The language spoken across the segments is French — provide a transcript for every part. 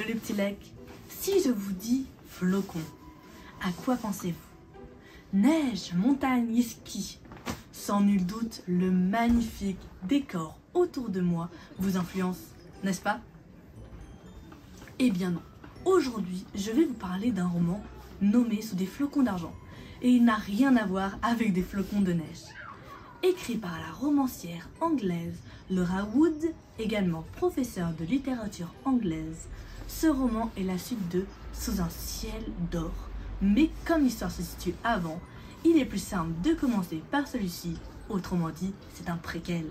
Hello les petits lecs. Si je vous dis flocon, à quoi pensez-vous? Neige, montagne et ski. Sans nul doute, le magnifique décor autour de moi vous influence, n'est-ce pas? Eh bien non. Aujourd'hui, je vais vous parler d'un roman nommé Sous des flocons d'argent. Et il n'a rien à voir avec des flocons de neige. Écrit par la romancière anglaise Laura Wood, également professeure de littérature anglaise, ce roman est la suite de Sous un ciel d'or. Mais comme l'histoire se situe avant, il est plus simple de commencer par celui-ci, autrement dit, c'est un préquel.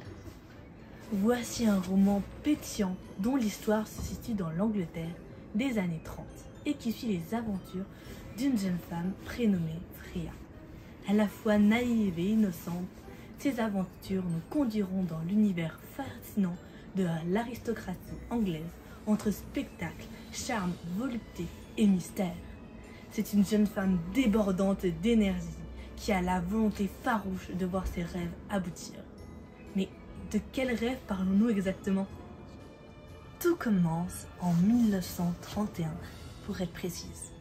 Voici un roman pétillant dont l'histoire se situe dans l'Angleterre des années 30 et qui suit les aventures d'une jeune femme prénommée Freya. À la fois naïve et innocente, ces aventures nous conduiront dans l'univers fascinant de l'aristocratie anglaise entre spectacle, charme, volupté et mystère. C'est une jeune femme débordante d'énergie qui a la volonté farouche de voir ses rêves aboutir. Mais de quels rêves parlons-nous exactement? Tout commence en 1931, pour être précise.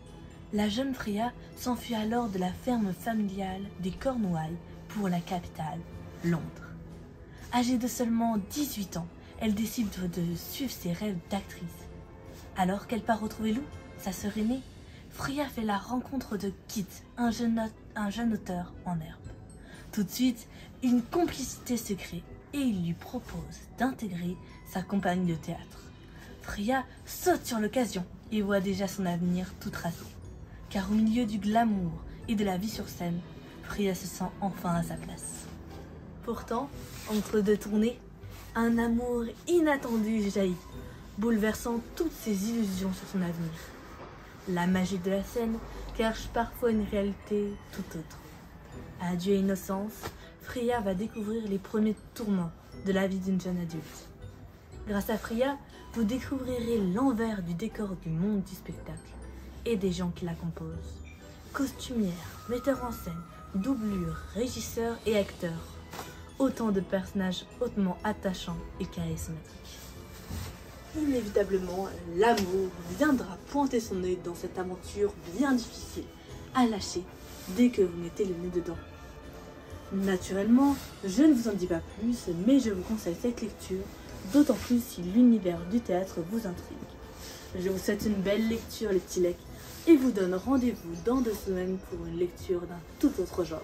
La jeune Freya s'enfuit alors de la ferme familiale des Cornouailles pour la capitale, Londres. Âgée de seulement 18 ans, elle décide de suivre ses rêves d'actrice. Alors qu'elle part retrouver Lou, sa sœur aînée, Freya fait la rencontre de Kit, un jeune auteur en herbe. Tout de suite, une complicité se crée et il lui propose d'intégrer sa compagnie de théâtre. Freya saute sur l'occasion et voit déjà son avenir tout tracé. Car au milieu du glamour et de la vie sur scène, Freya se sent enfin à sa place. Pourtant, entre deux tournées, un amour inattendu jaillit, bouleversant toutes ses illusions sur son avenir. La magie de la scène cache parfois une réalité tout autre. Adieu innocence, Freya va découvrir les premiers tourments de la vie d'une jeune adulte. Grâce à Freya, vous découvrirez l'envers du décor du monde du spectacle et des gens qui la composent. Costumières, metteurs en scène, doublures, régisseurs et acteurs. Autant de personnages hautement attachants et charismatiques. Inévitablement, l'amour viendra pointer son nez dans cette aventure bien difficile à lâcher dès que vous mettez le nez dedans. Naturellement, je ne vous en dis pas plus, mais je vous conseille cette lecture, d'autant plus si l'univers du théâtre vous intrigue. Je vous souhaite une belle lecture les petits lecs et vous donne rendez-vous dans 2 semaines pour une lecture d'un tout autre genre.